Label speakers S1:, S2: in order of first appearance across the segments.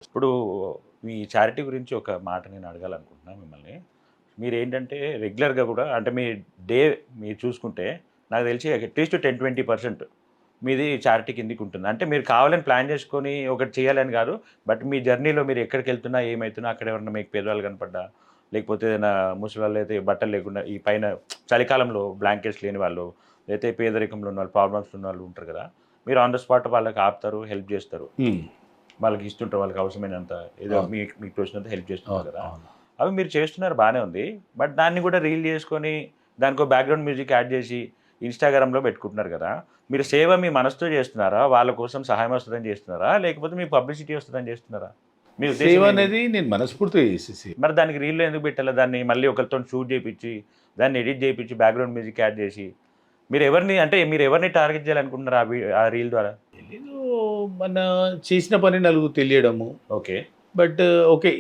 S1: ఇప్పుడు మీ చారిటీ గురించి ఒక మాట నేను అడగాలనుకుంటున్నాను మిమ్మల్ని. మీరేంటంటే రెగ్యులర్‌గా గూడా అంటే మీ డే మీరు చూసుకుంటే నాకు తెలిసి అట్‌లీస్ట్ 10, 20% మీది చారిటీ కిందకి ఉంటుంది. అంటే మీరు కావాలని ప్లాన్ చేసుకొని ఒకటి చేయాలని గాదు. బట్ మీ జర్నీలో మీరు ఎక్కడికెళ్తున్నా, ఏమైతున్నా అక్కడ ఎవరైనా మీకు పేదవాళ్ళు కనపడ్డా, లేకపోతే ఏదైనా ముసలోళ్ళైతే బట్టలు లేకుండా ఈ పైన చలికాలంలో బ్లాంకెట్స్ లేని వాళ్ళు, లేతే పేదరికంలో ఉన్నవాళ్ళు, ప్రాబ్లమ్స్ ఉన్నవాళ్ళు ఉంటారు గదా! మీరు ఆన్ ద స్పాట్ వాళ్ళకి ఆపుతారు, హెల్ప్ జేస్తారు.
S2: హ్మ్.
S1: వాళ్ళకి ఇస్తుంటారు. వాళ్ళకి అవసరమైనంత ఏదో
S2: అవును.
S1: మీకు తోచినంత హెల్ప్ చేస్తుంటారు
S2: అవును.
S1: కదా!
S2: అవును.
S1: అవి మీరు చేస్తున్నారు బానే ఉంది. బట్ దాన్ని కూడా రీల్ చేసుకొని దానికో బ్యాక్‌గ్రౌండ్ మ్యూజిక్ యాడ్ చేసి ఇన్‌స్టాగ్రామ్‌లో పెట్టుకుంటున్నారు కదా! మీరు సేవ మీ మనసుతో చేస్తున్నారా? వాళ్ళ కోసం సహాయం వస్తదని చేస్తున్నారా? లేకపోతే మీ పబ్లిసిటీ వస్తదని చేస్తున్నారా? మీ
S2: సేవ
S1: ఉద్దేశ్యం ఏంది?
S2: అనేది నేను మనస్ఫూర్తిగా చేసేసి
S1: మరి దానికి రీల్‌లో ఎందుకు పెట్టాలా? దాన్ని మళ్ళీ ఒకరితోని షూట్ చేపిచ్చి, దాన్ని ఎడిట్ చేపిచ్చి, బ్యాక్‌గ్రౌండ్ మ్యూజిక్ యాడ్ చేసి, మీరెవరిని టార్గెట్ చేయాలనుకుంటున్నారు ఆ రీల్ ద్వారా?
S2: తెలీదు. మన చేసిన పని నలుగురికి తెలియడము.
S1: ఓకే.
S2: But okay.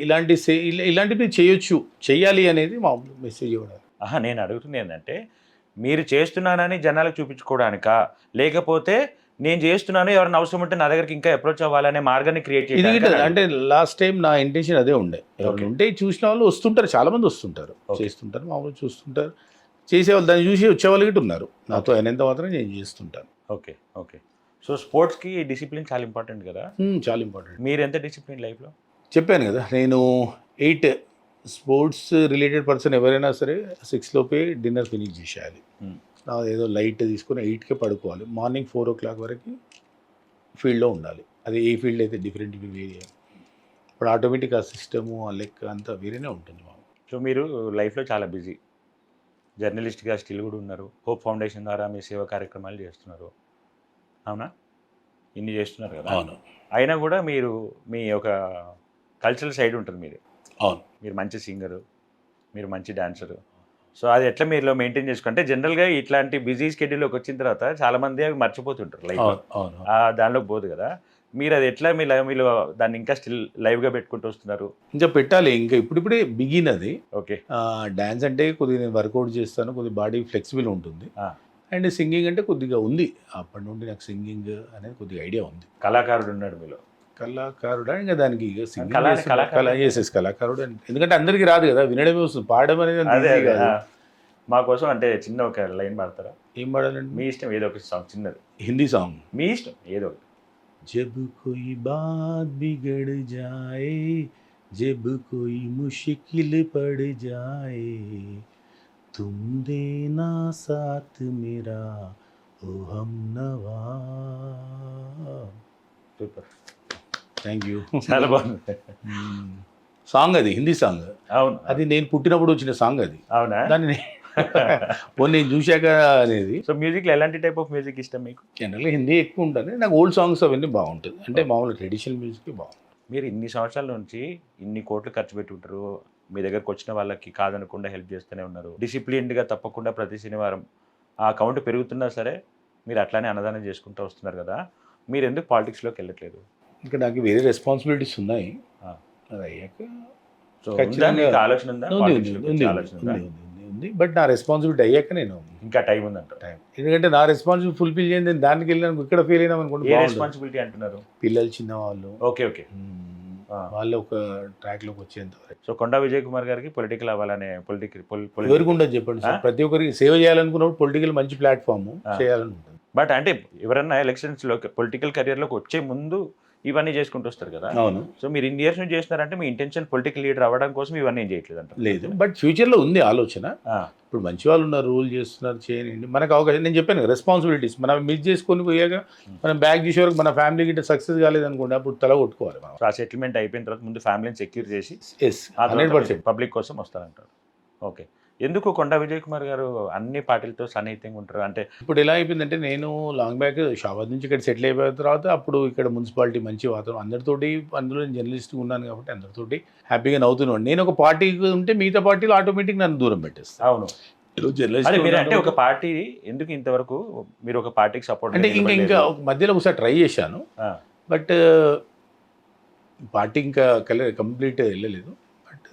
S2: ఇలాంటివి చేయొచ్చు. చెయ్యాలి అనేది మామూలు మెసేజ్ ఇవ్వడం.
S1: అహా! నేను అడుగుతుందేందంటే, మీరు చేస్తున్నానని జనాలకు చూపించుకోవడానికా? లేకపోతే నేను చేస్తున్నాను ఎవరైనా అవసరం ఉంటే నా దగ్గరికి ఇంకా అప్రోచ్ అవ్వాలనే మార్గాన్ని క్రియేట్
S2: ఇది
S1: చేయడానికా
S2: గిట్ట
S1: అని
S2: అంటే
S1: అడుగుతున్నా.
S2: లాస్ట్ టైమ్ నా ఇంటెన్షన్ అదే ఉండే. ఎవరైనా
S1: ఓకే.
S2: ఉంటే చూసిన వాళ్ళు వస్తుంటారు. చాలామంది వస్తుంటారు.
S1: ఓకే.
S2: చేస్తుంటారు. మామూలుగా చూస్తుంటారు. చేసేవాళ్ళు దాన్ని చూసి వచ్చేవాళ్ళు గిట్ట ఉన్నారు. నాతో
S1: ఓకే.
S2: అయినంత మాత్రం నేను చేస్తుంటాను.
S1: ఓకే. ఓకే. సో, స్పోర్ట్స్‌కి డిసిప్లిన్ చాలా ఇంపార్టెంట్ గదా!
S2: చాలా ఇంపార్టెంట్.
S1: మీరెంత డిసిప్లిన్ లైఫ్‌లో?
S2: చెప్పాను కదా! నేను 8 స్పోర్ట్స్ రిలేటెడ్ పర్సన్ ఎవరైనా సరే 6 లోపే డిన్నర్ ఫినిష్ చేసేయాలి.
S1: హ్మ్.
S2: ఏదో లైట్ తీసుకొని 8కే పడుకోవాలి. మార్నింగ్ 4:00 వరకు ఫీల్డ్‌లో ఉండాలి. అది ఏ ఫీల్డ్ అయితే డిఫరెంట్ వేరే. ఇప్పుడు ఆటోమేటిక్ ఆ సిస్టము, ఆ లెక్క అంతా వేరేనే ఉంటుంది మాకు.
S1: సో, మీరు లైఫ్‌లో చాలా బిజీ. జర్నలిస్ట్‌గా స్టిల్ గూడా ఉన్నారు. హోప్ ఫౌండేషన్ ద్వారా మీ సేవా కార్యక్రమాలు చేస్తున్నారు. అవునా? ఇన్ని చేస్తున్నారు గదా!
S2: అవును.
S1: అయినా గూడా మీరు మీ యొక్క కల్చరల్ సైడ్ ఉంటది మీది.
S2: అవును.
S1: మీరు మంచి సింగరు. మీరు మంచి డాన్సరు. సో, అది ఎట్లా మీలో మెయింటైన్ అంటే జనరల్‌గా ఇట్లాంటి బిజీ షెడ్యూల్‌లోకి వచ్చిన తర్వాత చాలామంది అవి మర్చిపోతుంటారు లైఫ్‌లో.
S2: అవును. అవును.
S1: దానిలోకి పోదు గదా! మీరది ఎట్లా మీ లైవ్‌లో దాన్ని ఇంకా స్టిల్ లైవ్‌గా పెట్టుకుంటూ వస్తున్నారు?
S2: ఇంకా పెట్టాలి. ఇంకా ఇప్పుడిప్పుడే బిగిన్ అది.
S1: ఓకే.
S2: డాన్స్ అంటే కొద్దిగా నేను వర్కౌట్ చేస్తాను. కొద్దిగా బాడీ ఫ్లెక్సిబుల్ ఉంటుంది.
S1: ఆ!
S2: అండ్ సింగింగ్ అంటే కొద్దిగా ఉంది. అప్పటి నుండి నాకు సింగింగ్ అనేది కొద్దిగా ఐడియా ఉంది.
S1: కళాకారుడున్నాడు మీలో.
S2: కళాకారుడా? ఇంక దానికి ఇక సింగింగ్ చేస్తుంటా.
S1: కళాకారుడు అంటే
S2: కళాకారుడు ఎందుకంటే అందరికీ రాదు కదా! వినడమే వస్తుంది. పాడడం అనేది అంత
S1: అదే.
S2: ఈజీ
S1: అదే.
S2: కాదు.
S1: మా కోసం అంటే చిన్న ఒక లైన్ పాడతారా?
S2: ఏం పాడాలండి?
S1: మీ ఇష్టం ఏదో ఒక సాంగ్ చిన్నది.
S2: హిందీ సాంగ్.
S1: మీ ఇష్టం ఏదో ఒకటి.
S2: जब कोई बात बिगड़ जाए, जब कोई मुश्किल पड़ जाए, तुम देना साथ मेरा ओ हमनवा.
S1: సూపర్.
S2: Thank you.
S1: చాలా బాగుంది.
S2: సాంగ్ అది హిందీ సాంగ్.
S1: అవును.
S2: అది నేను పుట్టినప్పుడు వచ్చిన సాంగ్ అది.
S1: అవునా?
S2: దాన్ని పోనీ నేను చూశాక అనేది.
S1: సో, మ్యూజిక్‌లో ఎలాంటి టైప్ ఆఫ్ మ్యూజిక్ ఇష్టం మీకు?
S2: జనరల్‌గా హిందీ ఎక్కువ ఉంటుంది. నాకు ఓల్డ్ సాంగ్స్ అవన్నీ బాగుంటుంది. అంటే మామూలు ట్రెడిషనల్ మ్యూజిక్ బాగుంటుంది.
S1: మీరు ఇన్ని సంవత్సరాల నుంచి ఇన్ని కోట్లు ఖర్చు పెట్టి ఉంటారు. మీ దగ్గరకు వచ్చిన వాళ్ళకి కాదనకుండా హెల్ప్ చేస్తూనే ఉన్నారు. డిసిప్లిన్డ్‌గా తప్పకుండా ప్రతి శనివారం ఆ అకౌంట్ పెరుగుతున్నా సరే, మీరు అట్లానే అన్నదానం చేసుకుంటూ వస్తున్నారు కదా! మీరెందుకు పాలిటిక్స్‌లోకి వెళ్ళట్లేదు?
S2: ఇంకా నాకు వేరే రెస్పాన్సిబిలిటీస్ ఉన్నాయి.
S1: ఆ!
S2: అది అయ్యాక
S1: సో, ఉందా
S2: ఖచ్చితంగా
S1: మీకు ఆలోచన ఉందా?
S2: ఉంది.
S1: పాలిటిక్స్‌లోకి వచ్చే ఆలోచన ఉందా?
S2: ఉంది. బట్ నా రెస్పాన్సిబిలిటీ అయ్యాక నేను
S1: ఇంకా టైం ఉందంటారు.
S2: టైం. ఎందుకంటే నా రెస్పాన్సిబిలిటీ ఫుల్‌ఫిల్ చేయండి నేను దానికి వెళ్ళినాను ఇక్కడ ఫెయిల్ అయినాం అనుకోండి
S1: ఏ
S2: బాగుండదు.
S1: రెస్పాన్సిబిలిటీ అంటున్నారు?
S2: పిల్లలు చిన్నవాళ్ళు.
S1: ఓకే. ఓకే. ఆ!
S2: వాళ్ళు ఒక ట్రాక్‌లోకి వచ్చేంత వరకు.
S1: సో, కొండా విజయ్ కుమార్ గారికి పొలిటికల్ అవ్వాలనే
S2: ఎవరికి ఉండదు చెప్పండి సార్.
S1: ఆ?
S2: ప్రతి ఒక్కరికి సేవ చేయాలనుకున్నప్పుడు పొలిటికల్ మంచి ప్లాట్‌ఫార్మ్
S1: ఆ.
S2: చేయాలని ఉంటుంది.
S1: బట్ అంటే ఎవరన్నా ఎలక్షన్స్‌లోకి పొలిటికల్ కెరియర్‌లోకి వచ్చే ముందు ఇవన్నీ చేసుకుంటూ వస్తారు కదా!
S2: అవును.
S1: సో, మీరు ఇన్ని ఇయర్స్ నుంచి చేస్తున్నారంటే మీ ఇంటెన్షన్ పొలిటికల్ లీడర్ అవ్వడం కోసం ఇవన్నీ ఏం చేయట్లేదంటారు.
S2: లేదు. బట్ ఫ్యూచర్‌లో ఉంది ఆలోచన.
S1: ఆ!
S2: ఇప్పుడు మంచి వాళ్ళు ఉన్నారు, రూల్ చేస్తున్నారు, చేయనియండి. మనకు అవకాశం నేను చెప్పాను కదా రెస్పాన్సిబిలిటీస్ మనం మిస్ చేసుకొని పోయాక మనం బ్యాక్ చేసే వరకు మన ఫ్యామిలీ గిట్ట సక్సెస్ కాలేదనుకోండి అప్పుడు తల కొట్టుకోవాలి మనం.
S1: సో, ఆ సెటిల్మెంట్ అయిపోయిన తర్వాత ముందు ఫ్యామిలీని సెక్యూర్ చేసి
S2: యెస్. 100%.
S1: పబ్లిక్ కోసం వస్తారంటారు. ఓకే. ఎందుకు కొండా విజయ్ కుమార్ గారు అన్ని పార్టీలతో సన్నిహితంగా ఉంటారు? అంటే
S2: ఇప్పుడు ఎలా అయిపోయిందంటే నేను లాంగ్ బ్యాక్ షాబాద్ నుంచి ఇక్కడ సెటిల్ అయిపోయిన తర్వాత అప్పుడు ఇక్కడ మున్సిపాలిటీ మంచి వాతావరణం అందరితోటి అందులో నేను జర్నలిస్ట్గా ఉన్నాను కాబట్టి అందరితోటి హ్యాపీగా నవ్వుతున్నాను. నేను ఒక పార్టీకి ఉంటే మిగతా పార్టీలు ఆటోమేటిక్ నన్ను దూరం పెట్టేస్తాను.
S1: అవును. అదే
S2: జర్నలిస్ట్
S1: మీరు అంటే ఒక పార్టీ ఎందుకు ఇంతవరకు మీరు ఒక పార్టీకి సపోర్ట్
S2: అంటే ఇంకా మధ్యలో ఒకసారి ట్రై చేశాను. బట్ పార్టీ ఇంకా కంప్లీట్ వెళ్ళలేదు. బట్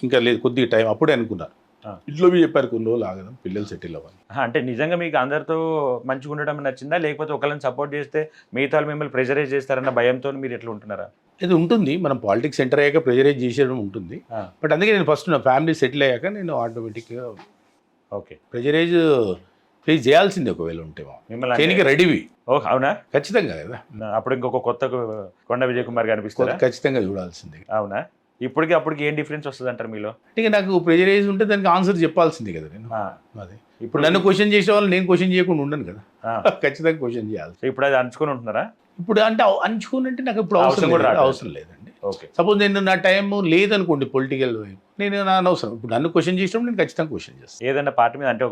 S2: ఇంకా లేదు కొద్దిగా టైం అప్పుడే అనుకున్నారు. ఇంట్లో మీరు చెప్పారు కొన్ని రోజులు ఆగదాం పిల్లలు సెటిల్ అవ్వాలి.
S1: అంటే నిజంగా మీకు అందరితో మంచిగా ఉండడం నచ్చిందా? లేకపోతే ఒకళ్ళని సపోర్ట్ చేస్తే మిగతా వాళ్ళు మిమ్మల్ని ప్రెషరైజ్ చేస్తారన్న భయంతో మీరు ఎట్లా ఉంటున్నారా?
S2: ఇది ఉంటుంది, మనం పాలిటిక్స్ ఎంటర్ అయ్యాక ప్రెజరైజ్ చేసేయడం ఉంటుంది. బట్ అందుకే నేను ఫస్ట్ నా ఫ్యామిలీ సెటిల్ అయ్యాక నేను ఆటోమేటిక్గా
S1: ఓకే.
S2: ప్రెజరైజ్ ఫేస్ చేయాల్సిందే ఒకవేళ ఉంటే
S1: మిమ్మల్ని
S2: చేయనికి రెడీవి.
S1: ఓ అవునా?
S2: ఖచ్చితంగా కదా,
S1: అప్పుడు ఇంకొక కొత్త కొండ విజయ్ కుమార్ కనిపిస్తుంది.
S2: ఖచ్చితంగా చూడాల్సిందే.
S1: అవునా? ఇప్పటికి అప్పటికి ఏం డిఫరెన్స్ వస్తుంది అంటారు మీలో?
S2: అంటే నాకు ప్రెజరైజ్ ఉంటే దానికి ఆన్సర్ చెప్పాల్సిందే కదా నేను. అది ఇప్పుడు నన్ను క్వశ్చన్ చేసే వాళ్ళు నేను క్వశ్చన్ చేయకుండా ఉండను కదా, ఖచ్చితంగా క్వశ్చన్ చేయాలి.
S1: ఇప్పుడు అది అంచుకొని ఉంటున్నారా?
S2: ఇప్పుడు అంటే అంచుకుని అంటే నాకు ఇప్పుడు అవసరం లేదండి.
S1: ఓకే.
S2: సపోజ్ నేను నా టైం లేదనుకోండి పొలిటికల్ వైపు, నేను నా అనవసరం. ఇప్పుడు నన్ను క్వశ్చన్ చేసినప్పుడు నేను ఖచ్చితంగా క్వశ్చన్ చేస్తాను.
S1: ఏదైనా పార్టీ మీద అంటే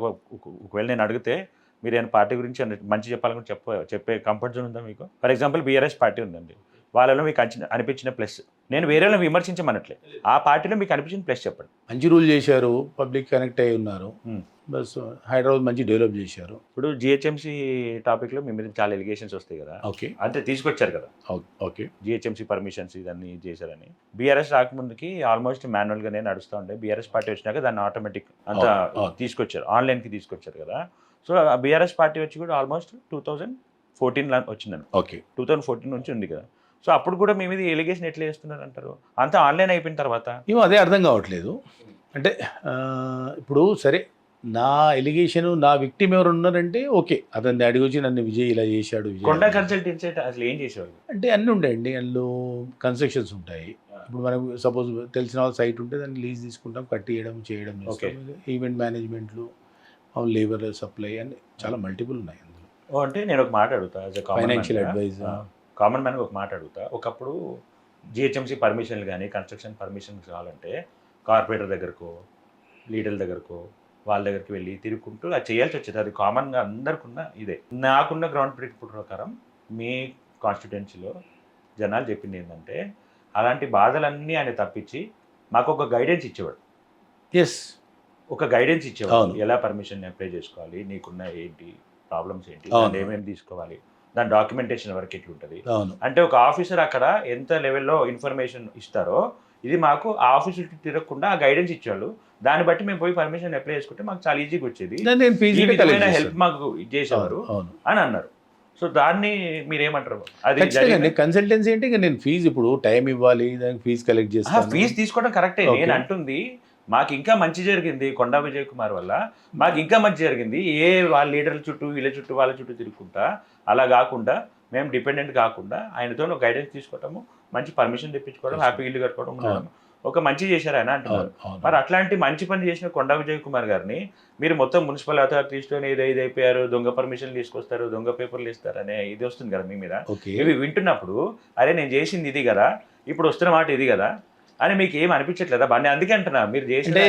S1: ఒకవేళ నేను అడిగితే మీరు ఏమైనా పార్టీ గురించి మంచి చెప్పాలని చెప్పే కంఫర్ట్ జోన్ ఉందా మీకు? ఫర్ ఎగ్జాంపుల్ బీఆర్ఎస్ పార్టీ ఉందండి, వాళ్ళలో మీకు అనిపించిన ప్లస్, నేను వేరే వాళ్ళని విమర్శించమనట్లే, ఆ పార్టీలో మీకు అనిపించిన ప్లస్ చెప్పండి.
S2: మంచి రూల్ చేశారు, పబ్లిక్ కనెక్ట్ అయి ఉన్నారు, బస్ హైదరాబాద్ మంచి డెవలప్ చేశారు.
S1: ఇప్పుడు జిహెచ్ఎంసీ టాపిక్లో మీ మీద చాలా ఎలిగేషన్స్ వస్తాయి కదా.
S2: ఓకే.
S1: అంటే తీసుకొచ్చారు కదా.
S2: ఓకే.
S1: జిహెచ్ఎంసీ పర్మిషన్స్ ఇదన్నీ చేశారని. బీఆర్ఎస్ రాకముందుకి ఆల్మోస్ట్ మాన్యువల్గానే నడుస్తూ ఉండే, బీఆర్ఎస్ పార్టీ వచ్చినాక దాన్ని ఆటోమేటిక్ అంతా తీసుకొచ్చారు, ఆన్లైన్కి తీసుకొచ్చారు కదా. సో ఆ బీఆర్ఎస్ పార్టీ వచ్చి కూడా ఆల్మోస్ట్ 2014 వచ్చిందండి.
S2: ఓకే.
S1: 2014 నుంచి ఉంది కదా. సో అప్పుడు కూడా మీ మీద ఎలిగేషన్ ఎట్లా చేస్తున్నారు అంటారు? అంతా ఆన్లైన్ అయిపోయిన తర్వాత
S2: ఏమో అదే అర్థం కావట్లేదు. అంటే ఇప్పుడు సరే, నా ఎలిగేషన్, నా విక్టిమ్ ఎవరు ఉన్నారంటే ఓకే, అతన్ని అడిగి వచ్చి నన్ను విజయ్ ఇలా చేశాడు.
S1: కొండ కన్సల్టెన్సీ అసలు ఏం చేసేవాళ్ళు
S2: అంటే అన్నీ ఉంటాయండి, అందులో కన్స్ట్రక్షన్స్ ఉంటాయి. ఇప్పుడు మనకు సపోజ్ తెలిసిన వాళ్ళ సైట్ ఉంటే దాన్ని లీజ్ తీసుకుంటాం, కట్టియడం చేయడం, ఈవెంట్ మేనేజ్మెంట్లు, లేబర్ సప్లై అని చాలా మల్టిపుల్ ఉన్నాయి అందులో.
S1: అంటే నేను ఒక మాట అడుగుతా,
S2: ఫైనాన్షియల్ అడ్వైజ్,
S1: కామన్ మ్యాన్గా ఒక మాట అడుగుతా. ఒకప్పుడు జిహెచ్ఎంసీ పర్మిషన్లు కానీ కన్స్ట్రక్షన్ పర్మిషన్స్ కావాలంటే కార్పొరేటర్ దగ్గరకో లీడర్ దగ్గరకో వాళ్ళ దగ్గరికి వెళ్ళి తిరుగుకుంటూ అది చేయాల్సి వచ్చేది. అది కామన్గా అందరికి ఉన్న ఇదే. నాకున్న గ్రౌండ్ ప్రిన్సిపల్ ప్రకారం మీ కాన్స్టిట్యుయెన్సీలో జనాలు చెప్పింది ఏంటంటే, అలాంటి బాధలన్నీ ఆయన తప్పించి మాకు ఒక గైడెన్స్ ఇచ్చేవాడు. ఒక గైడెన్స్ ఇచ్చేవాడు, ఎలా పర్మిషన్ అప్లై చేసుకోవాలి, నీకున్న ఏంటి ప్రాబ్లమ్స్ ఏంటి, ఏమేమి తీసుకోవాలి, దాని డాక్యుమెంటేషన్ వరకు ఎట్లుంటుంది. అంటే ఒక ఆఫీసర్ అక్కడ ఎంత లెవెల్లో ఇన్ఫర్మేషన్ ఇస్తారో ఇది మాకు ఆ ఆఫీసు తిరగకుండా ఆ గైడెన్స్ ఇచ్చేవాళ్ళు. దాన్ని బట్టి మేము పోయి పర్మిషన్ అప్లై చేసుకుంటే మాకు చాలా ఈజీగా వచ్చేది, హెల్ప్ మాకు చేసేవారు అని అన్నారు. సో దాన్ని మీరేమంటారు?
S2: అది కన్సల్టెన్సీ అంటే ఇక నేను ఫీజు ఇప్పుడు టైం ఇవ్వాలి, దానికి ఫీజు కలెక్ట్ చేస్తాను.
S1: ఫీజు తీసుకోవడం కరెక్టే. నేను అంటుంది మాకు ఇంకా మంచి జరిగింది కొండా విజయ్ కుమార్ వల్ల, మాకు ఇంకా మంచి జరిగింది. వాళ్ళ లీడర్ల చుట్టూ వీళ్ళ చుట్టూ వాళ్ళ చుట్టూ తిరుగుకుంటా అలా కాకుండా మేము డిపెండెంట్ కాకుండా ఆయనతో గైడెన్స్ తీసుకోవటము, మంచి పర్మిషన్ తెప్పించుకోవడం, హ్యాపీ ఇల్లు కట్టుకోవడం ఉండడం ఒక మంచి చేశారు ఆయన అంటున్నారు. మరి అట్లాంటి మంచి పని చేసిన కొండా విజయ్ కుమార్ గారిని మీరు మొత్తం మున్సిపల్ అథారిటీస్లో ఇది అయిపోయారు, దొంగ పర్మిషన్లు తీసుకొస్తారు, దొంగ పేపర్లు ఇస్తారు అనే ఇది వస్తుంది కదా మీ మీద. ఇవి వింటున్నప్పుడు అరే నేను చేసింది ఇది కదా, ఇప్పుడు వస్తున్న మాట ఇది కదా అని మీకు ఏం అనిపించట్లేదా? బాగా అందుకే అంటున్నా మీరు చేసి.
S2: అంటే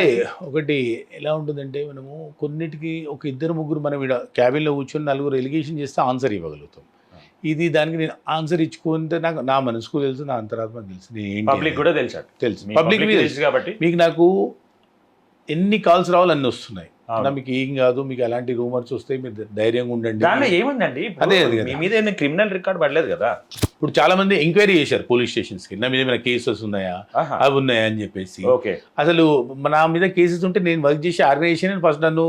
S2: ఒకటి ఎలా ఉంటుందంటే, మనము కొన్నిటికి ఒక ఇద్దరు ముగ్గురు మనం ఇక్కడ క్యాబిన్లో కూర్చొని నలుగురు ఎలిగేషన్ చేస్తే ఆన్సర్ ఇవ్వగలుగుతాం. ఇది దానికి నేను ఆన్సర్ ఇచ్చుకుంటే నాకు నా మనసుకు తెలుసు, నా అంతరాత్మకు తెలుసు,
S1: పబ్లిక్ కూడా తెలుసు.
S2: పబ్లిక్ తెలుసు కాబట్టి మీకు నాకు ఎన్ని కాల్స్ రావాలి అన్నీ వస్తున్నాయి. మీకు ఏం కాదు, మీకు అలాంటి రూమర్స్ వస్తాయి, మీరు ధైర్యంగా ఉండండి.
S1: దానిలో ఏముందండి? అదే మీ మీద ఏమైనా క్రిమినల్ రికార్డ్ పడలేదు కదా.
S2: ఇప్పుడు చాలా మంది ఎంక్వైరీ చేశారు పోలీస్ స్టేషన్స్ కి, నా మీద ఏమైనా కేసెస్ ఉన్నాయా, అవి ఉన్నాయా అని చెప్పేసి. అసలు నా మీద కేసెస్ ఉంటే నేను వర్క్ చేసే ఆర్గనైజేషన్ ఫస్ట్ నన్ను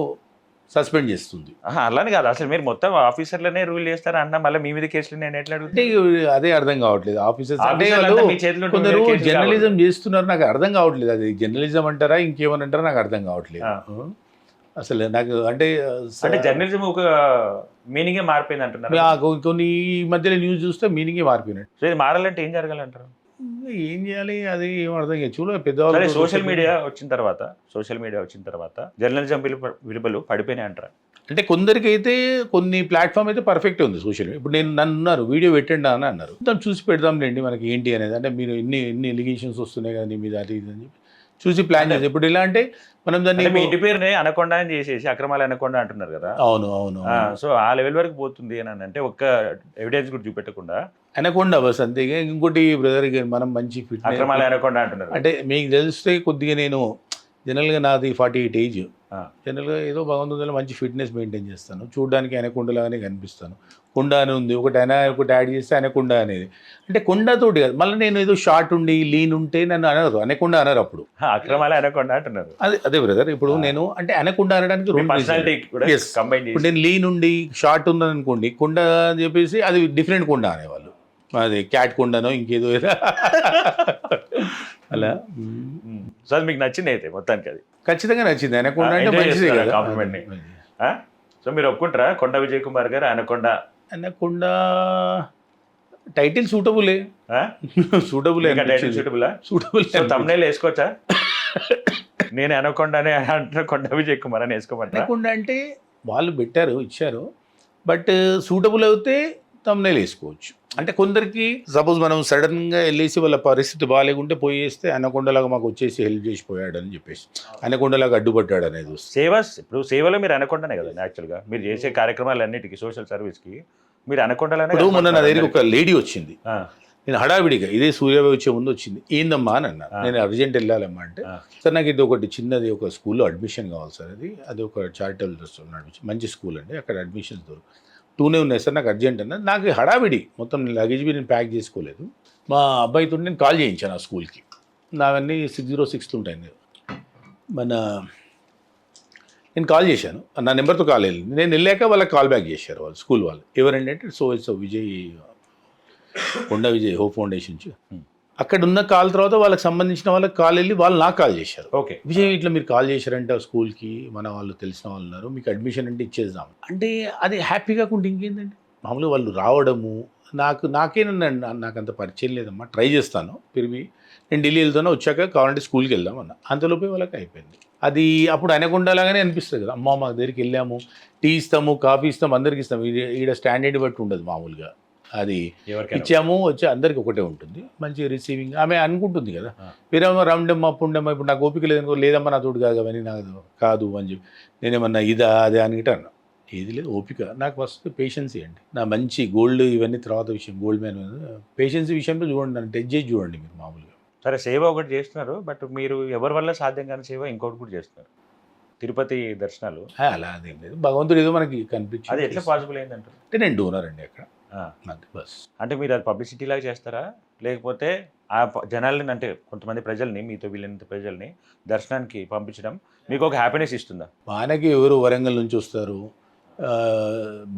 S2: సస్పెండ్ చేస్తుంది.
S1: అలానే కాదు, అసలు మీరు మొత్తం ఆఫీసర్లనే రూల్ చేస్తారా అన్న, మళ్ళీ మీ మీద కేసులు నేను ఎట్లా అడుగుతా?
S2: అదే అర్థం కావట్లేదు. ఆఫీసర్స్ కొందరు జర్నలిజం చేస్తున్నారు, నాకు అర్థం కావట్లేదు. అది జర్నలిజం అంటారా ఇంకేమని అంటారా నాకు అర్థం కావట్లేదు అసలు. నాకు అంటే
S1: జర్నలిజం ఒక మీనింగే మారిపోయింది అంటున్నారు.
S2: కొన్ని మధ్యలో న్యూస్ చూస్తే మీనింగే మారిపోయినట్టు.
S1: సో ఇది మారాలంటే ఏం జరగాలంటారు?
S2: ఏం చేయాలి అది ఏం అర్థం కాదు. చూడ పెద్దవాళ్ళు
S1: సోషల్ మీడియా వచ్చిన తర్వాత జర్నలిజం విలువలు పడిపోయినాయి అంటారా?
S2: అంటే కొందరికి అయితే కొన్ని ప్లాట్ఫామ్ అయితే పర్ఫెక్ట్ ఉంది సోషల్ మీడియా. ఇప్పుడు నేను నన్ను అన్నారు వీడియో పెట్టండి అని అన్నారు, దాన్ని చూసి పెడదాంలేండి మనకి ఏంటి అనేది. అంటే మీరు ఎన్ని ఎలిగేషన్స్ వస్తున్నాయి కదా నీ మీద అది ఇది అని చెప్పి చూసి ప్లాన్ చేసి. ఇప్పుడు ఎలా అంటే మనం దాన్ని
S1: మీ ఇంటి పేరునే అనకొండ అని చేసేసి అక్రమాలు అనకొండ అంటున్నారు కదా.
S2: అవును.
S1: సో ఆ లెవెల్ వరకు పోతుంది అని అంటే ఒక్క ఎవిడెన్స్ కూడా చూపెట్టకుండా
S2: అనకొండ బస్ అంతే. ఇంకోటి బ్రదర్ మనం మంచి ఫిట్నెస్
S1: అక్రమాలు అనకొండ అంటున్నారు.
S2: అంటే మీకు తెలిస్తే కొద్దిగా నేను జనరల్గా నాది 48 ఏజ్, జనరల్గా ఏదో భగవంతుడిలో మంచి ఫిట్నెస్ మెయింటైన్ చేస్తాను, చూడడానికి అనకొండలాగానే కనిపిస్తాను. కొండ అని ఉంది, ఒకటి యాడ్ చేస్తే అనకొండ అనేది. అంటే కొండతోటి కాదు, మళ్ళీ నేను ఏదో షార్ట్ ఉండి లీన్ ఉంటే నన్ను అనరు, అనకొండ అనరు. అప్పుడు
S1: అక్రమాలు అనకొండ అంటున్నారు.
S2: అదే బ్రదర్. ఇప్పుడు నేను అంటే అనకొండ అనడానికి ఇప్పుడు నేను లీన్ ఉండి షార్ట్ ఉందని అనుకోండి, కొండ అని చెప్పేసి అది డిఫరెంట్ కొండ అనేవాళ్ళు. అది క్యాట్ కొండనో ఇంకేదో ఏదో అలా
S1: సో అది మీకు నచ్చింది అయితే మొత్తానికి అది.
S2: ఖచ్చితంగా నచ్చింది. అనకొండ అంటే
S1: Enjoy
S2: మంచిదే
S1: చేస్తున్నారా
S2: కదా.
S1: compliment ని? సో మీరు ఒప్పుకుంటారా కొండ విజయ్ కుమార్ గారు అనకొండ?
S2: అనకొండ టైటిల్ సూటబులే, సూటబులే
S1: title suitable.
S2: Suitable.
S1: So thumbnail వేసుకోవచ్చా? నేను అనకొండనే అంటున్నా, కొండ విజయ్ కుమార్ అని వేసుకోమంటారా?
S2: అనకొండ అంటే వాళ్ళు పెట్టారు, ఇచ్చారు, బట్ సూటబుల్ అయితే తమ్నేల్ వేసుకోవచ్చు. అంటే కొందరికి సపోజ్ మనం సడన్గా వెళ్ళేసి వాళ్ళ పరిస్థితి బాగాలేకుంటే పోయేస్తే అనకొండలాగా మాకు వచ్చేసి హెల్ప్ చేసిపోయాడు అని చెప్పేసి అనకొండలాగా అడ్డుపడ్డాడు అనేది వస్తుంది.
S1: ఇప్పుడు సేవలో మీరు అనకొండనే కదా యాక్చువల్గా, మీరు చేసే కార్యక్రమాలన్నిటికీ సోషల్ సర్వీస్కి మీరు అనకొండలనే.
S2: ఇప్పుడు మొన్న నా దగ్గరికి ఒక లేడీ వచ్చింది, నేను హడావిడిగా ఇదే సూర్యాబాయి వచ్చే ముందు వచ్చింది, ఏందమ్మా అని అన్నా. నేను అర్జెంట్ వెళ్ళాలమ్మా అంటే, సార్ నాకు ఇది ఒకటి చిన్నది ఒక స్కూల్లో అడ్మిషన్ కావాలి సార్, అది ఒక చారిటబుల్ ట్రస్ట్ నడిపించి మంచి స్కూల్ అండి, అక్కడ అడ్మిషన్స్ దొరుకు 2 ఉన్నాయి సార్, నాకు అర్జెంట్ అన్న. నాకు హడావిడి మొత్తం లగేజ్ బి నేను ప్యాక్ చేసుకోలేదు. మా అబ్బాయితో నేను కాల్ చేయించాను ఆ స్కూల్కి, నావన్నీ 606 ఉంటాయి. నేను కాల్ చేశాను, నా నెంబర్తో కాల్ వెళ్ళింది. నేను వెళ్ళాక వాళ్ళకి కాల్ బ్యాక్ చేశారు వాళ్ళు, స్కూల్ వాళ్ళు. ఎవరండి అంటే సో విజయ్, కొండ విజయ్ హోప్ ఫౌండేషన్ నుంచి. అక్కడ ఉన్న కాల్ తర్వాత వాళ్ళకి సంబంధించిన వాళ్ళకి కాల్ వెళ్ళి వాళ్ళు నాకు కాల్ చేశారు.
S1: ఓకే
S2: విజయ్ ఇట్లా మీరు కాల్ చేశారంటే స్కూల్కి, మన వాళ్ళు తెలిసిన వాళ్ళు ఉన్నారు, మీకు అడ్మిషన్ అంటే ఇచ్చేద్దాం అంటే, అది హ్యాపీగా ఉంటే ఇంకేందండి. మామూలుగా వాళ్ళు రావడము నాకు అంత పరిచయం లేదమ్మా, ట్రై చేస్తాను తిరిగి, నేను ఢిల్లీ వెళ్తాను, వచ్చాక కావాలంటే స్కూల్కి వెళ్దాం అన్న. అంతలోపే వాళ్ళకి అయిపోయింది. అది అప్పుడు అనకొండలాగానే అనిపిస్తుంది కదా, అమ్మ మా దగ్గరికి వెళ్ళాము, టీ ఇస్తాము, కాఫీ ఇస్తాము, అందరికి ఇస్తాము. ఈడ స్టాండర్డ్ బట్టి ఉండదు మామూలుగా, అది ఇచ్చాము వచ్చి అందరికి ఒకటే ఉంటుంది, మంచి రిసీవింగ్. ఆమె అనుకుంటుంది కదా, వీరమ్మ రౌండమ్మ పుండమ్మ, ఇప్పుడు నాకు ఓపిక లేదనుకో, లేదమ్మా నా తోడు కాదు అవన్నీ నాకు కాదు అని చెప్పి నేనేమన్నా ఇదా అదే అని గిట్ట అన్నా. ఏది లేదు, ఓపిక. నాకు ఫస్ట్ పేషెన్సీ అండి, నా మంచి గోల్డ్ ఇవన్నీ తర్వాత విషయం, గోల్డ్ మ్యాన్ పేషెన్సీ విషయంలో చూడండి, నన్ను టచ్ చేసి చూడండి మీరు. మామూలుగా
S1: సరే సేవ ఒకటి చేస్తున్నారు, బట్ మీరు ఎవరి వల్ల సాధ్యం కాని సేవ ఇంకొకటి కూడా చేస్తున్నారు, తిరుపతి దర్శనాలు.
S2: అలా అదేం లేదు, భగవంతుడు ఏదో మనకి కనిపించింది.
S1: అది ఎట్లా పాసిబుల్ అయిందంటారు?
S2: అంటే నేను డోనర్ అండి అక్కడ, అది బస్.
S1: అంటే మీరు అది పబ్లిసిటీ లాగా చేస్తారా, లేకపోతే ఆ జనాలని, అంటే కొంతమంది ప్రజల్ని, మీతో వీళ్ళంత ప్రజల్ని దర్శనానికి పంపించడం మీకు ఒక హ్యాపీనెస్ ఇస్తుందా?
S2: మనకి ఎవరు వరంగల్ నుంచి వస్తారు,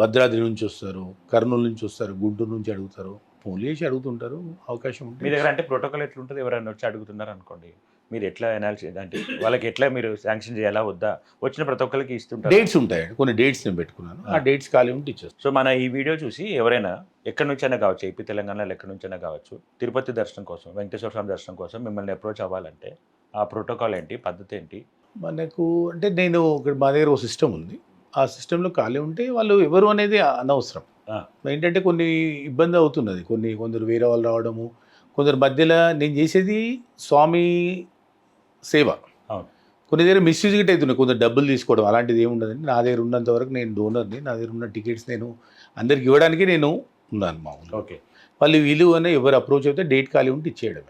S2: భద్రాద్రి నుంచి వస్తారు, కర్నూలు నుంచి వస్తారు, గుంటూరు నుంచి అడుగుతారు, ఫోన్ చేసి అడుగుతుంటారు, అవకాశం ఉంటుంది.
S1: మీ దగ్గర అంటే ప్రోటోకాల్ ఎట్లుంటుంది? ఎవరైనా వచ్చి అడుగుతున్నారు అనుకోండి, మీరు ఎట్లా అనాలిసిస్ అంటే వాళ్ళకి ఎట్లా మీరు శాంక్షన్ చేయాలా వద్దా, వచ్చిన ప్రతి ఒక్కరికి ఇస్తుంటారు?
S2: డేట్స్ ఉంటాయండి, కొన్ని డేట్స్ నేను పెట్టుకున్నాను, ఆ డేట్స్ ఖాళీ ఉంటే ఇచ్చేస్తాను.
S1: సో మన ఈ వీడియో చూసి ఎవరైనా ఎక్కడి నుంచైనా కావచ్చు, ఏపీ తెలంగాణలో ఎక్కడి నుంచైనా కావచ్చు, తిరుపతి దర్శనం కోసం, వెంకటేశ్వర స్వామి దర్శనం కోసం మిమ్మల్ని అప్రోచ్ అవ్వాలంటే ఆ ప్రోటోకాల్ ఏంటి, పద్ధతి ఏంటి?
S2: మనకు అంటే నేను ఇక్కడ మా దగ్గర ఒక సిస్టమ్ ఉంది, ఆ సిస్టంలో ఖాళీ ఉంటే వాళ్ళు ఎవరు అనేది అనవసరం. ఏంటంటే కొన్ని ఇబ్బంది అవుతున్నది, కొందరు వేరే వాళ్ళు రావడము, కొందరు మధ్యలో నేను చేసేది స్వామి సేవ, కొన్ని దగ్గర మిస్యూజ్ గిట్ అవుతున్నాయి, కొందరు డబ్బులు తీసుకోవడం, అలాంటిది ఏమి ఉండదండి. నా దగ్గర ఉన్నంత వరకు నేను డోనర్ని, నా దగ్గర ఉన్న టికెట్స్ నేను అందరికి ఇవ్వడానికి నేను ఉన్నాను మామూలు.
S1: ఓకే,
S2: వాళ్ళు వీళ్ళు అని ఎవరు అప్రోచ్ అయితే డేట్ ఖాళీ ఉంటే ఇచ్చేయడం.